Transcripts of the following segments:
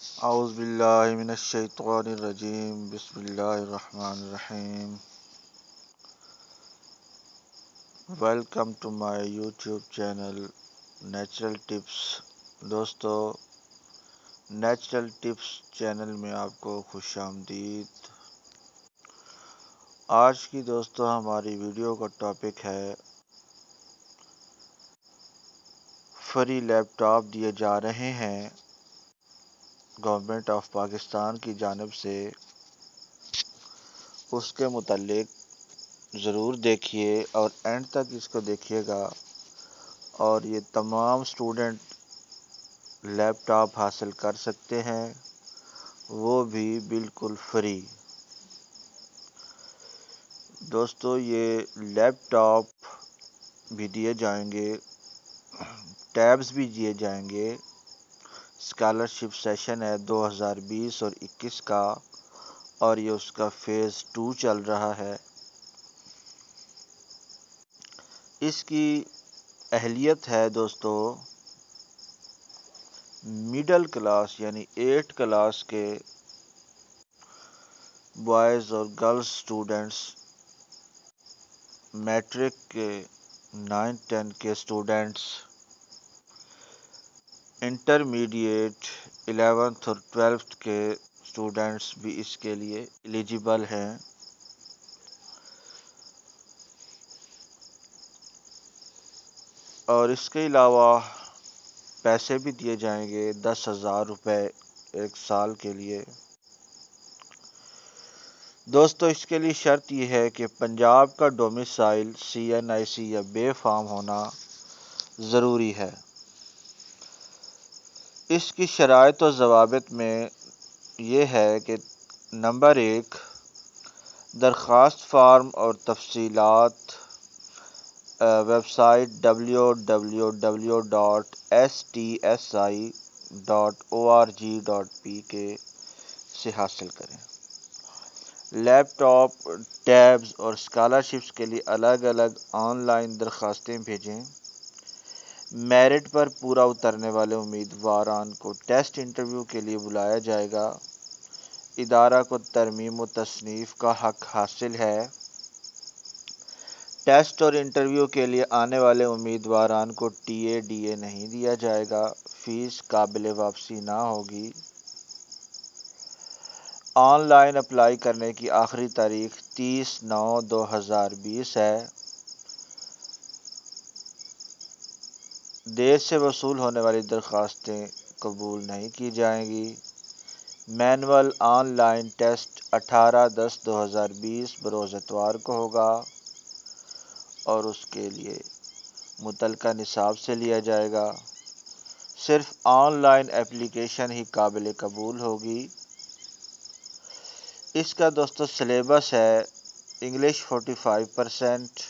اعوذ باللہ من الشیطان الرجیم، بسم اللہ الرحمن الرحیم۔ Welcome to my YouTube channel natural tips. دوستو، نیچرل ٹپس چینل میں آپ کو خوش آمدید۔ آج کی دوستو ہماری ویڈیو کا ٹاپک ہے فری لیپ ٹاپ دیے جا رہے ہیں گورنمنٹ آف پاکستان کی جانب سے، اس کے متعلق ضرور دیکھیے اور اینڈ تک اس کو دیکھیے گا، اور یہ تمام سٹوڈنٹ لیپ ٹاپ حاصل کر سکتے ہیں، وہ بھی بالکل فری۔ دوستو، یہ لیپ ٹاپ بھی دیے جائیں گے، ٹیبز بھی دیے جائیں گے۔ اسکالرشپ سیشن ہے 2020 اور 21 کا، اور یہ اس کا فیز 2 چل رہا ہے۔ اس کی اہلیت ہے دوستو مڈل کلاس یعنی 8 کلاس کے بوائز اور گرلز سٹوڈنٹس، میٹرک کے 9 10 کے سٹوڈنٹس، انٹرمیڈیٹ 11th اور 12th کے سٹوڈنٹس بھی اس کے لیے ایلیجیبل ہیں۔ اور اس کے علاوہ پیسے بھی دیے جائیں گے 10,000 روپے ایک سال کے لیے۔ دوستو، اس کے لیے شرط یہ ہے کہ پنجاب کا ڈومیسائل CNIC یا بے فارم ہونا ضروری ہے۔ اس کی شرائط و ضوابط میں یہ ہے کہ نمبر 1، درخواست فارم اور تفصیلات ویب سائٹ www.stsi.org.pk سے حاصل کریں۔ لیپ ٹاپ، ٹیبز اور اسکالرشپس کے لیے الگ الگ آن لائن درخواستیں بھیجیں۔ میرٹ پر پورا اترنے والے امیدواران کو ٹیسٹ انٹرویو کے لیے بلایا جائے گا۔ ادارہ کو ترمیم و تصنیف کا حق حاصل ہے۔ ٹیسٹ اور انٹرویو کے لیے آنے والے امیدواران کو DA نہیں دیا جائے گا۔ فیس قابل واپسی نہ ہوگی۔ آن لائن اپلائی کرنے کی آخری تاریخ 30/9/2020 ہے۔ دیر سے وصول ہونے والی درخواستیں قبول نہیں کی جائیں گی۔ مینول آن لائن ٹیسٹ 18/10/2020 بروز اتوار کو ہوگا، اور اس کے لیے متعلقہ نصاب سے لیا جائے گا۔ صرف آن لائن اپلیکیشن ہی قابل قبول ہوگی۔ اس کا دوستو سلیبس ہے: English 45%،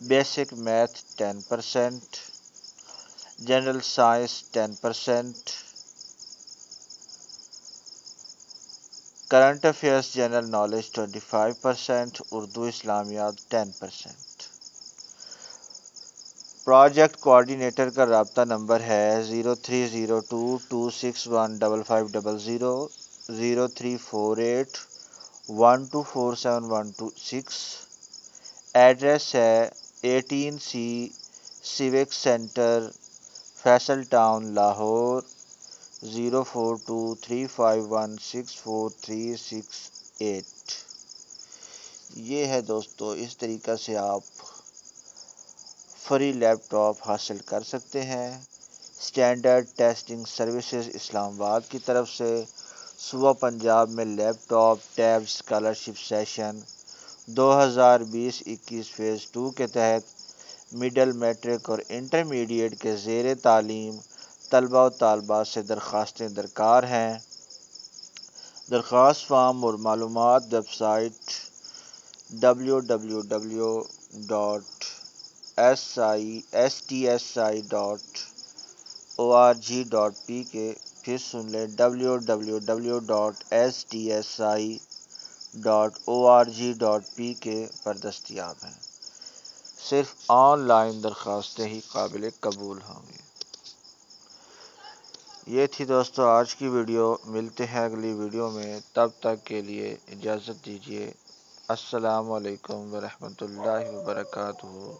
basic math 10%، general science 10%، current affairs general knowledge 25%، Urdu Islamiat 10%۔ Project coordinator کا رابطہ نمبر ہے 030226155500، 0348124712 ایڈریس ہے 18C civic center, Faisal town, Lahore, 0423516438۔ یہ ہے دوستو، اس طریقہ سے آپ فری لیپ ٹاپ حاصل کر سکتے ہیں۔ اسٹینڈرڈ ٹیسٹنگ سروسز اسلام آباد کی طرف سے صوبہ پنجاب میں laptop tab scholarship session 2020-21 phase 2 کے تحت مڈل، میٹرک اور انٹرمیڈیٹ کے زیر تعلیم طلبہ و طالبات سے درخواستیں درکار ہیں۔ درخواست فارم اور معلومات ویب سائٹ www.stsi.org.pk، پھر سن لیں www.stsi.org.pk پر دستیاب ہیں۔ صرف آن لائن درخواستیں ہی قابل قبول ہوں گی۔ یہ تھی دوستو آج کی ویڈیو، ملتے ہیں اگلی ویڈیو میں، تب تک کے لیے اجازت دیجیے۔ السلام علیکم ورحمۃ اللہ وبرکاتہ۔